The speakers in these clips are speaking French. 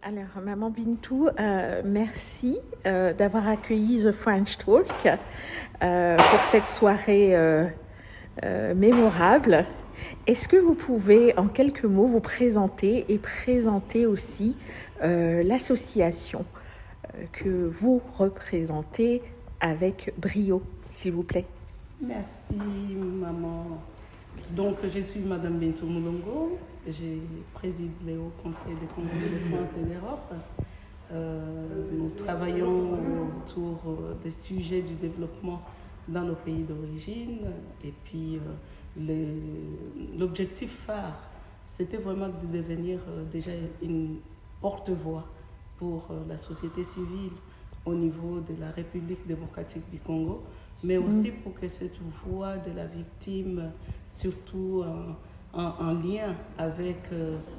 Alors, Maman Bintou, merci d'avoir accueilli The French Talk pour cette soirée mémorable. Est-ce que vous pouvez, en quelques mots, vous présenter et présenter aussi l'association que vous représentez avec brio, s'il vous plaît? Merci, maman. Donc, je suis Madame Bintou Moulongo. Je préside le Haut Conseil des Congolais de France et d'Europe. Nous travaillons autour des sujets du développement dans nos pays d'origine. Et puis, l'objectif phare, c'était vraiment de devenir déjà une porte-voix pour la société civile au niveau de la République démocratique du Congo, mais aussi pour que cette voix de la victime, surtout en lien avec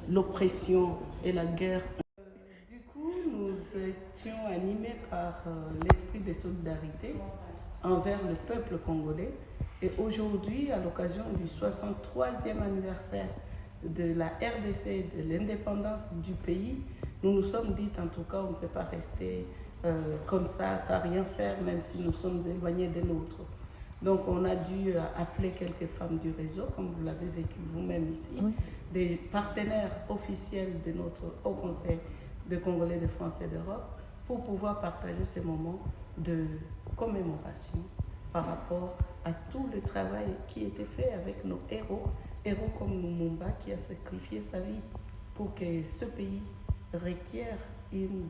l'oppression et la guerre. Du coup, nous étions animés par l'esprit de solidarité envers le peuple congolais. Et aujourd'hui, à l'occasion du 63e anniversaire de la RDC et de l'indépendance du pays, nous nous sommes dit, en tout cas, on ne peut pas rester comme ça, sans rien faire, même si nous sommes éloignés de l'autre. Donc on a dû appeler quelques femmes du réseau, comme vous l'avez vécu vous-même ici, des partenaires officiels de notre Haut Conseil des Congolais de France et d'Europe, pour pouvoir partager ces moments de commémoration par rapport à tout le travail qui était fait avec nos héros comme Lumumba, qui a sacrifié sa vie pour que ce pays requiert une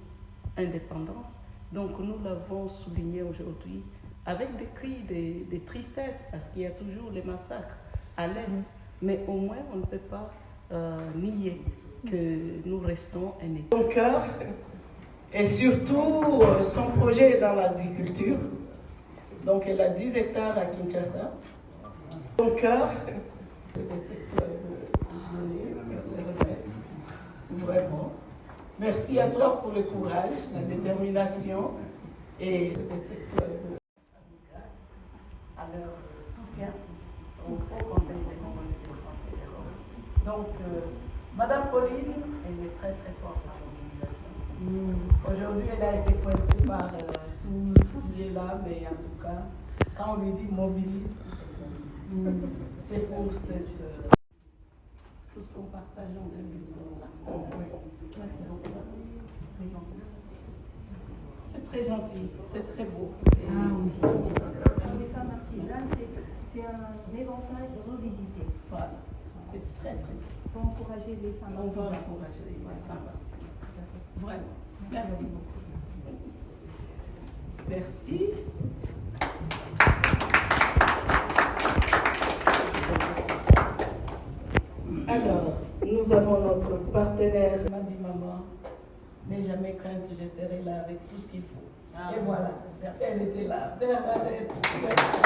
indépendance. Donc nous l'avons souligné aujourd'hui avec des cris de tristesse, parce qu'il y a toujours les massacres à l'Est, mais au moins on ne peut pas nier que nous restons un État. Son cœur, et surtout son projet est dans l'agriculture. Donc elle a 10 hectares à Kinshasa. Son cœur, vraiment. Merci à toi pour le courage, la détermination et à leur soutien au Haut Conseil des Congolais de France et d'Europe. Donc, Madame Pauline, elle est très très forte en mobilisation. Aujourd'hui, elle a été coincée par tout ce qui est là, mais en tout cas, quand on lui dit mobilise, c'est pour cette, tout ce qu'on partage en c'est très gentil, c'est très beau. Ah oui. Les femmes artisanes, c'est un éventail revisité. Voilà, c'est très très beau. Il faut encourager les femmes artisanes. On va artisanes. encourager les femmes artisanes. Vraiment. Merci beaucoup. Merci. Alors, nous avons notre partenaire. Elle m'a dit, maman, n'aie jamais crainte, je serai là avec tout ce qu'il faut. Et voilà, merci. Elle était là. Bernadette. Vraiment.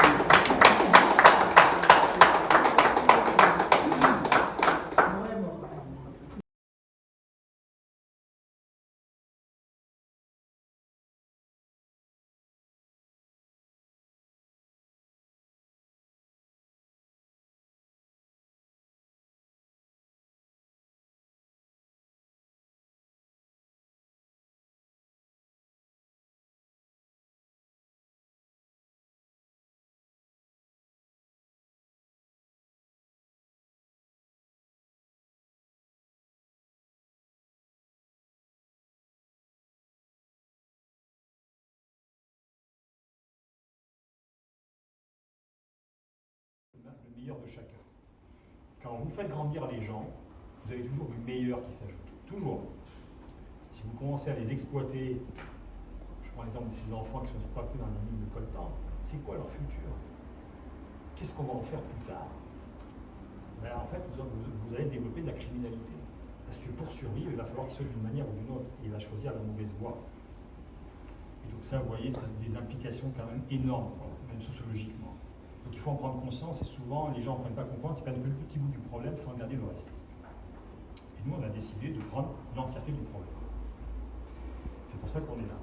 Le meilleur de chacun. Quand vous faites grandir les gens, vous avez toujours du meilleur qui s'ajoute. Toujours. Si vous commencez à les exploiter, je prends l'exemple de ces enfants qui sont exploités dans les mines de coltan, c'est quoi leur futur? Qu'est-ce qu'on va en faire plus tard? Ben, en fait, vous allez développer de la criminalité. Parce que pour survivre, il va falloir qu'il soit d'une manière ou d'une autre. Et il va choisir la mauvaise voie. Et donc ça, vous voyez, ça a des implications quand même énormes, même sociologiquement. Donc il faut en prendre conscience, et souvent les gens n'en prennent pas conscience, ils prennent que le petit bout du problème sans regarder le reste. Et nous, on a décidé de prendre l'entièreté du problème. C'est pour ça qu'on est là.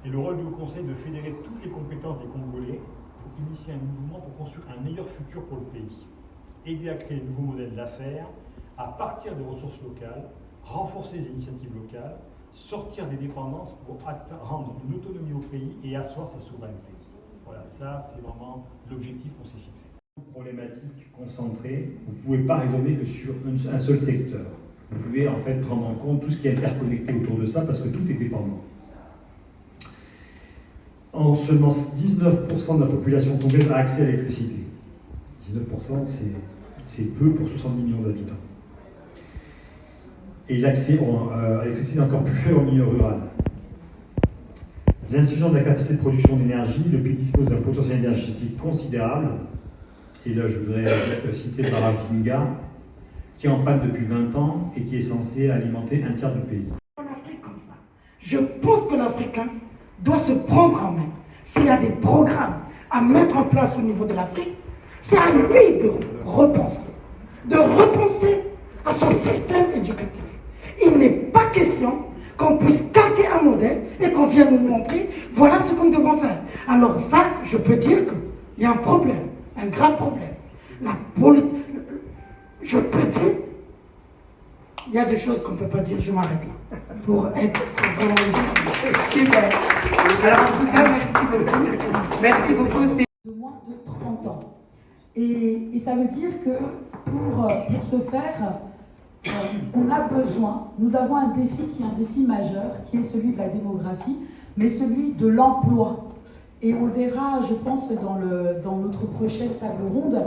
Et le rôle du Haut Conseil de fédérer toutes les compétences des Congolais pour initier un mouvement pour construire un meilleur futur pour le pays. Aider à créer de nouveaux modèles d'affaires à partir des ressources locales, renforcer les initiatives locales, sortir des dépendances pour rendre une autonomie au pays et asseoir sa souveraineté. Voilà, ça c'est vraiment l'objectif qu'on s'est fixé. Problématique concentrée, vous ne pouvez pas raisonner que sur un seul secteur. Vous pouvez en fait prendre en compte tout ce qui est interconnecté autour de ça parce que tout est dépendant. En seulement 19% de la population congolaise a accès à l'électricité. 19%, c'est peu pour 70 millions d'habitants. Et l'accès à l'électricité est encore plus faible au milieu rural. L'insuffisance de la capacité de production d'énergie, le pays dispose d'un potentiel énergétique considérable. Et là, je voudrais juste citer le barrage d'Inga, qui est en panne depuis 20 ans et qui est censé alimenter un tiers du pays. En Afrique comme ça, je pense que l'Africain doit se prendre en main. S'il y a des programmes à mettre en place au niveau de l'Afrique, c'est à lui de repenser à son système éducatif. Il n'est pas question qu'on puisse calquer un modèle et qu'on vienne nous montrer, voilà ce que nous devons faire. Alors ça, je peux dire qu'il y a un problème, un grave problème. Je peux dire, il y a des choses qu'on ne peut pas dire, je m'arrête là, pour être vraiment... Super. Alors en tout cas, merci beaucoup. Merci beaucoup. C'est de moins de 30 ans. Et ça veut dire que pour ce faire, on a besoin, nous avons un défi qui est un défi majeur, qui est celui de la démographie, mais celui de l'emploi. Et on le verra, je pense, dans notre prochaine table ronde,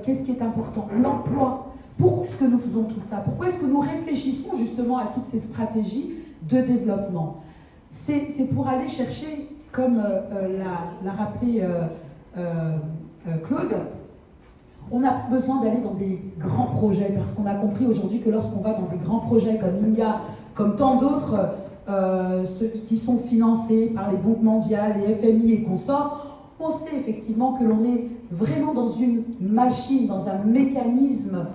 qu'est-ce qui est important? L'emploi. Pourquoi est-ce que nous faisons tout ça? Pourquoi est-ce que nous réfléchissons justement à toutes ces stratégies de développement? C'est pour aller chercher, comme l'a rappelé Claude, on a besoin d'aller dans des grands projets, parce qu'on a compris aujourd'hui que lorsqu'on va dans des grands projets comme Inga, comme tant d'autres, ceux qui sont financés par les banques mondiales, les FMI et consorts, on sait effectivement que l'on est vraiment dans une machine, dans un mécanisme